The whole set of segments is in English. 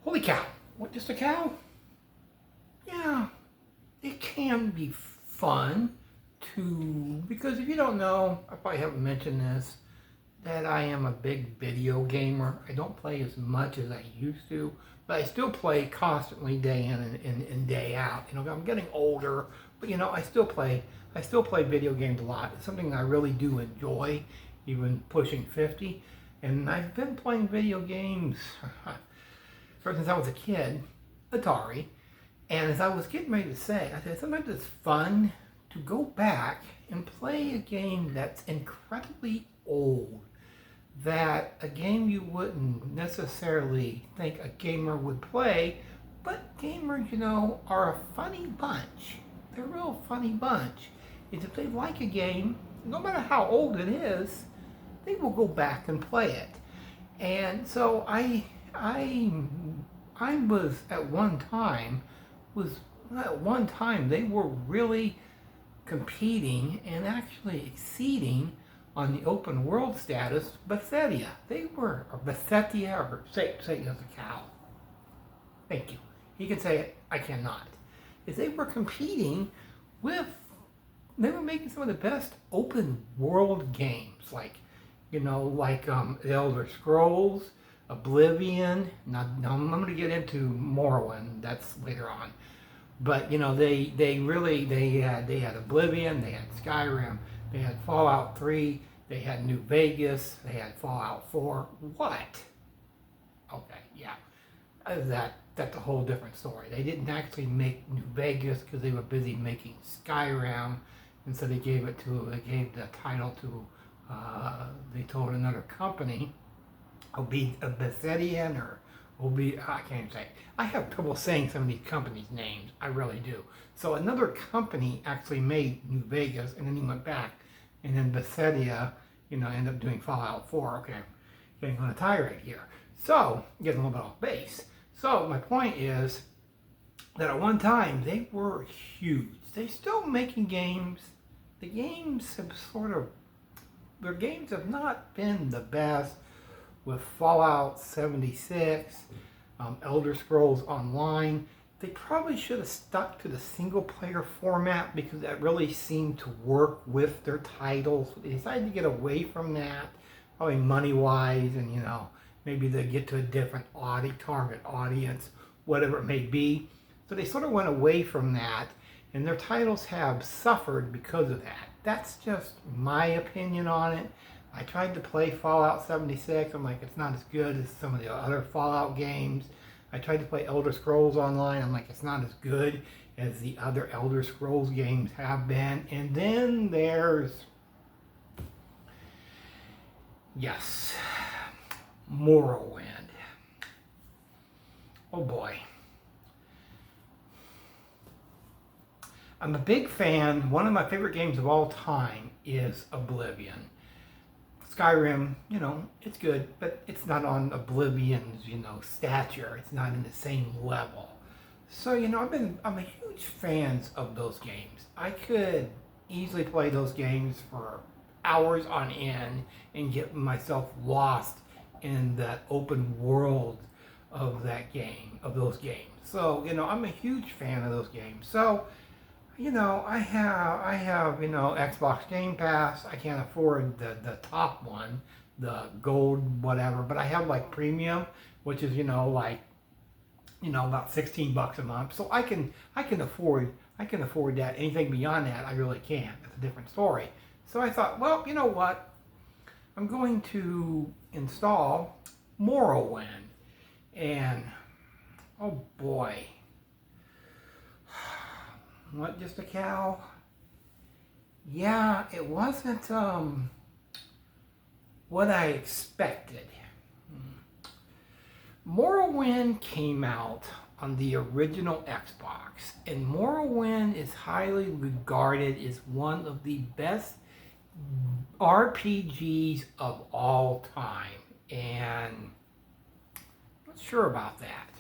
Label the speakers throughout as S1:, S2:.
S1: Holy cow. What, just a cow? Yeah, it can be fun to, because if you don't know, I probably haven't mentioned this, that I am a big video gamer. I don't play as much as I used to, but I still play constantly day in and day out. You know, I'm getting older, but you know, I still play video games a lot. It's something I really do enjoy, even pushing 50. And I've been playing video games ever since I was a kid, Atari. And as I was getting ready to say, I said sometimes it's fun to go back and play a game that's incredibly old, that a game you wouldn't necessarily think a gamer would play, but gamers, you know, are a funny bunch. They're a real funny bunch. Is if they like a game, no matter how old it is, they will go back and play it. And so I was at one time they were really competing and actually exceeding on the open world status Bethesda. They were, or Bethesda, or say it as a cow. Thank you. He can say it, I cannot. Is they were competing with, they were making some of the best open world games, like, you know, like The Elder Scrolls, Oblivion. Now I'm going to get into Morrowind. That's later on. But you know, they had Oblivion, they had Skyrim, they had Fallout 3, they had New Vegas, they had Fallout 4. What? Okay, yeah, that's a whole different story. They didn't actually make New Vegas because they were busy making Skyrim, and so they gave the title to they told another company, Obsidian or I can't even say. I have trouble saying some of these companies' names. I really do. So another company actually made New Vegas, and then he went back, and then Bethesda, you know, ended up doing Fallout 4. Okay, getting on a tirade here. So getting a little bit off base. So my point is that at one time they were huge. They're still making games. The games have their games have not been the best. With Fallout 76, Elder Scrolls Online, they probably should have stuck to the single player format because that really seemed to work with their titles. They decided to get away from that, probably money wise, and you know, maybe they get to a different target audience, whatever it may be. So they sort of went away from that, and their titles have suffered because of that. That's just my opinion on it. I tried to play Fallout 76. I'm like, it's not as good as some of the other Fallout games. I tried to play Elder Scrolls Online. I'm like, it's not as good as the other Elder Scrolls games have been. And then there's, yes, Morrowind. Oh boy. I'm a big fan. One of my favorite games of all time is Oblivion. Skyrim, you know, it's good, but it's not on Oblivion's, you know, stature. It's not in the same level. So, you know, I'm a huge fan of those games. I could easily play those games for hours on end and get myself lost in that open world of those games. So, you know, I'm a huge fan of those games. So, you know, I have, you know, Xbox Game Pass. I can't afford the top one, the gold whatever, but I have like premium, which is, you know, like, you know, about $16 a month. So I can afford that. Anything beyond that, I really can't. It's a different story. So I thought, well, you know what? I'm going to install Morrowind. And oh boy. What, just a cow? Yeah, it wasn't what I expected. Morrowind came out on the original Xbox, and Morrowind is highly regarded as one of the best RPGs of all time. And I'm not sure about that.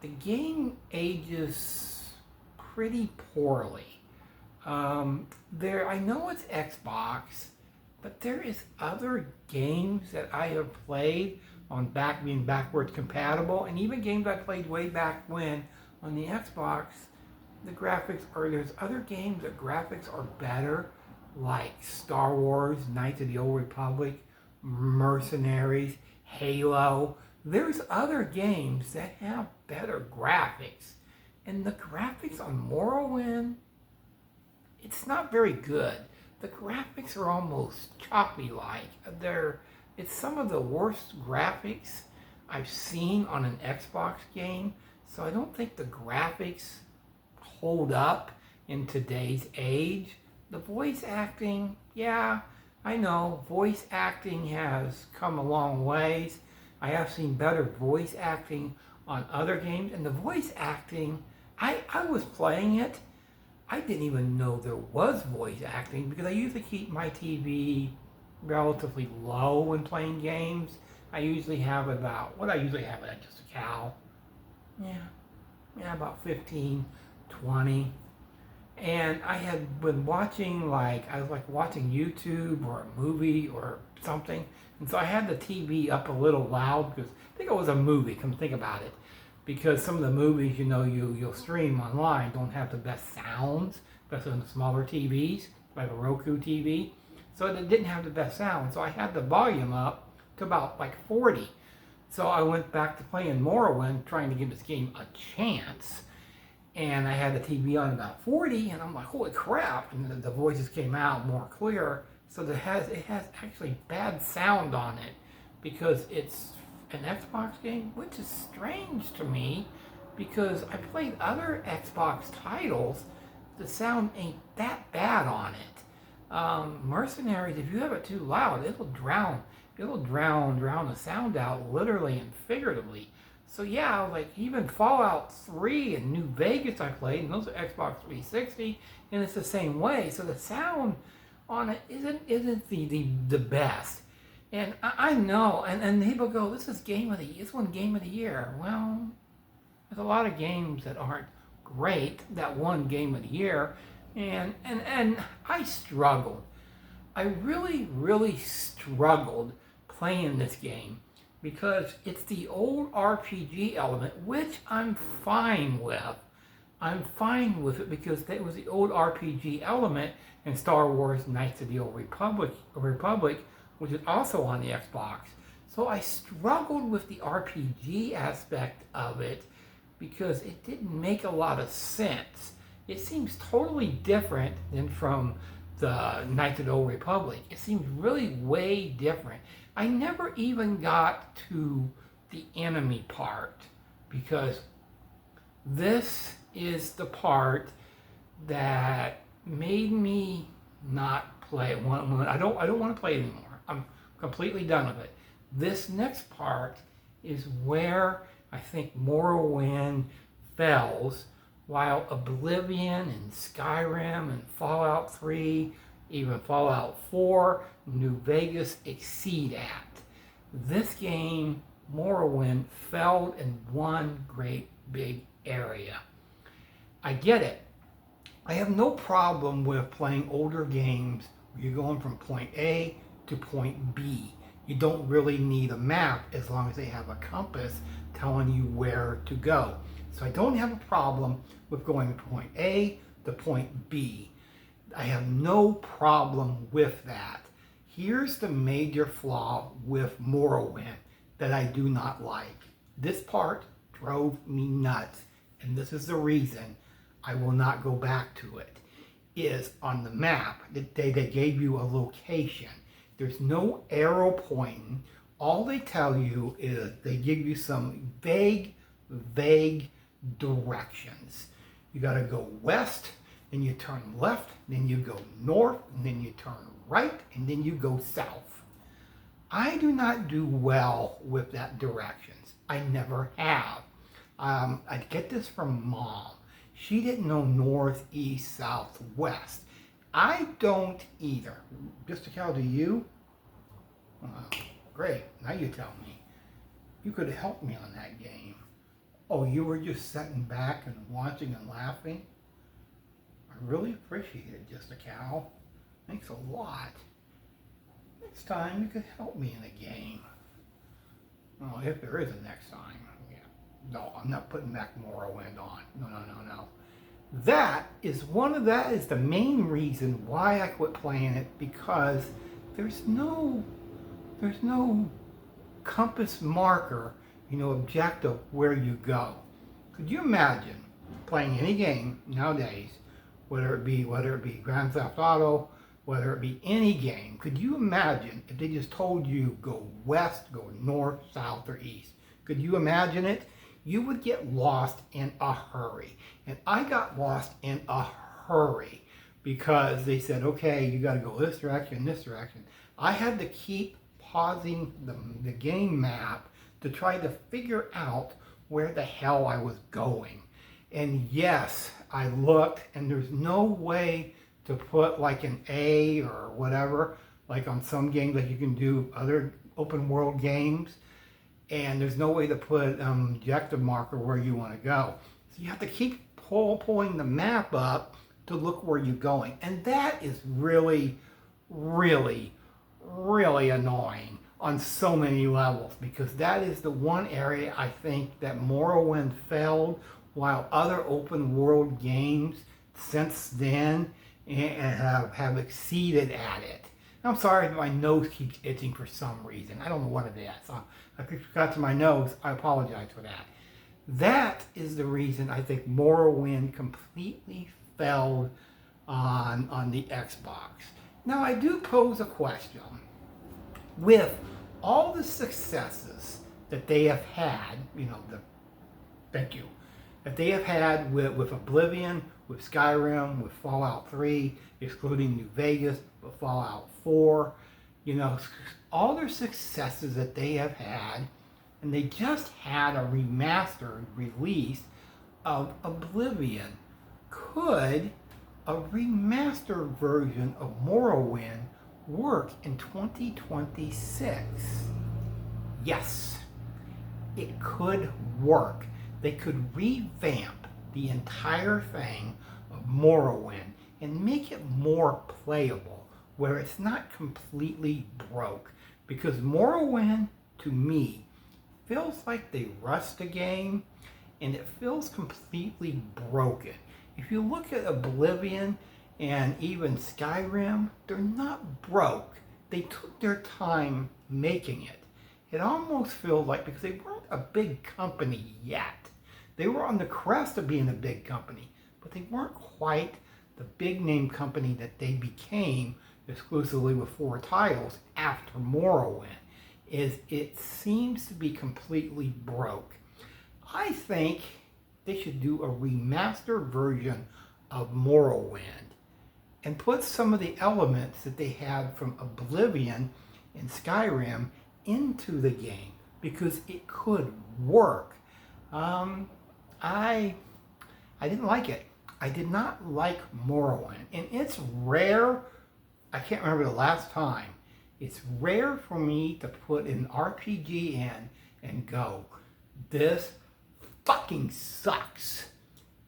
S1: The game ages pretty poorly. I know it's Xbox, but there is other games that I have played on being backwards compatible, and even games I played way back when on the Xbox, the graphics are, there's other games that graphics are better, like Star Wars, Knights of the Old Republic, Mercenaries, Halo. There's other games that have better graphics. And the graphics on Morrowind, it's not very good. The graphics are almost choppy-like. It's some of the worst graphics I've seen on an Xbox game. So I don't think the graphics hold up in today's age. The voice acting, yeah, I know, voice acting has come a long ways. I have seen better voice acting on other games, and the voice acting, I was playing it, I didn't even know there was voice acting because I usually keep my TV relatively low when playing games. I usually have about, what I usually have at just a cow, yeah, about 15, 20. And I had been watching, I was watching YouTube or a movie or something. And so I had the TV up a little loud because I think it was a movie, come think about it. Because some of the movies, you'll stream online don't have the best sounds, especially on the smaller TVs, like a Roku TV. So it didn't have the best sound. So I had the volume up to about 40. So I went back to playing Morrowind, trying to give this game a chance. And I had the TV on about 40, and I'm like, holy crap! And the voices came out more clear. So it has actually bad sound on it because it's an Xbox game, which is strange to me because I played other Xbox titles. The sound ain't that bad on it. Mercenaries, if you have it too loud, it'll drown the sound out literally and figuratively. So yeah, even Fallout 3 and New Vegas I played, and those are Xbox 360, and it's the same way. So the sound on it isn't the best. And I know, and people go, this is this one game of the year. Well, there's a lot of games that aren't great that one game of the year, and I struggled. I really, really struggled playing this game because it's the old RPG element, which I'm fine with. I'm fine with it because that was the old RPG element in Star Wars Knights of the Old Republic, which is also on the Xbox. So I struggled with the RPG aspect of it because it didn't make a lot of sense. It seems totally different than from the Knights of the Old Republic. It seems really way different. I never even got to the enemy part because this is the part that made me not play it. I don't want to play it anymore. I'm completely done with it. This next part is where I think Morrowind fails, while Oblivion and Skyrim and Fallout 3, even Fallout 4, New Vegas exceed at. This game, Morrowind, failed in one great big area. I get it. I have no problem with playing older games where you're going from point A to point B. You don't really need a map as long as they have a compass telling you where to go. So I don't have a problem with going from point A to point B. I have no problem with that. Here's the major flaw with Morrowind that I do not like. This part drove me nuts, and this is the reason I will not go back to it, is on the map, they gave you a location. There's no arrow pointing. All they tell you is they give you some vague directions. You got to go west, then you turn left, then you go north, and then you turn right, and then you go south. I do not do well with that directions. I never have. I get this from Mom. She didn't know north, east, south, west. I don't either. Just a cow to you? Great. Now you tell me. You could have helped me on that game. Oh, you were just sitting back and watching and laughing? I really appreciate it, Just a Cow. Thanks a lot. Next time you could help me in a game. Well, if there is a next time, yeah. No, I'm not putting back Morrowind on. No, no, no, no. That is the main reason why I quit playing it, because there's no there's no compass marker, objective where you go. Could you imagine playing any game nowadays, whether it be Grand Theft Auto, whether it be any game? Could you imagine if they just told you go west, go north, south, or east? Could you imagine it? You would get lost in a hurry. And I got lost in a hurry because they said, okay, you got to go this direction, this direction. I had to keep pausing the game map to try to figure out where the hell I was going. And yes, I looked, and there's no way to put like an A or whatever, like on some games like you can do other open world games. And there's no way to put objective marker where you want to go. So you have to keep pulling the map up to look where you're going. And that is really, really, really annoying on so many levels, because that is the one area I think that Morrowind failed, while other open world games since then have exceeded at it. I'm sorry if my nose keeps itching for some reason. I don't know what it is. I got to my nose. I apologize for that. That is the reason I think Morrowind completely failed on the Xbox. Now, I do pose a question. With all the successes that they have had, that they have had with Oblivion, with Skyrim, with Fallout 3, excluding New Vegas, with Fallout 4, all their successes that they have had, and they just had a remastered release of Oblivion. Could a remastered version of Morrowind work in 2026? Yes, it could work. They could revamp the entire thing of Morrowind and make it more playable, where it's not completely broke. Because Morrowind, to me, feels like they rushed the game, and it feels completely broken. If you look at Oblivion and even Skyrim, they're not broke. They took their time making it. It almost feels like, because they weren't a big company yet. They were on the crest of being a big company, but they weren't quite the big name company that they became exclusively with 4 titles after Morrowind. It seems to be completely broke. I think they should do a remastered version of Morrowind and put some of the elements that they had from Oblivion and Skyrim into the game, because it could work. I didn't like it. I did not like Morrowind, and it's rare. I can't remember the last time. It's rare for me to put an RPG in and go, this fucking sucks.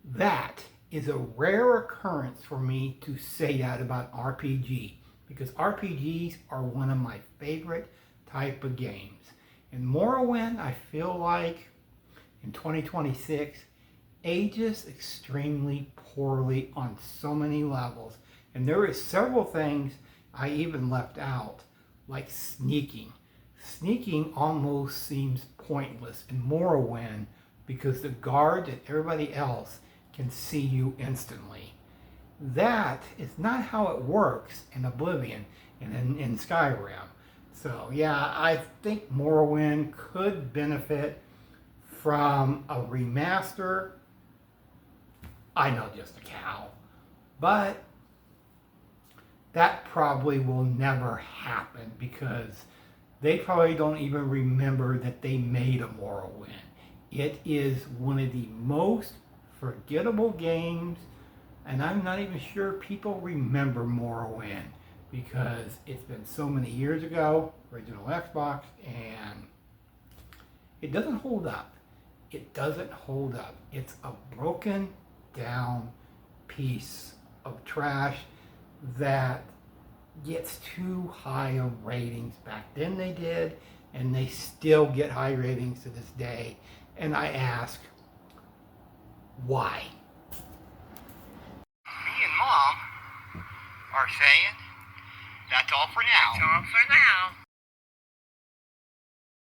S1: That is a rare occurrence for me to say that about RPG, because RPGs are one of my favorite type of games. And Morrowind, I feel like in 2026, ages extremely poorly on so many levels. And there is several things I even left out, like sneaking. Sneaking almost seems pointless in Morrowind, because the guards and everybody else can see you instantly. That is not how it works in Oblivion and in Skyrim. So yeah, I think Morrowind could benefit from a remaster. I know, just a cow. But that probably will never happen, because they probably don't even remember that they made a Morrowind. It is one of the most forgettable games, and I'm not even sure people remember Morrowind, because it's been so many years ago, original Xbox, and it doesn't hold up. It doesn't hold up. It's a broken down piece of trash that gets too high of ratings. Back then they did, and they still get high ratings to this day. And I ask, why?
S2: Me and Mom are saying that's all for now.
S3: That's all for now.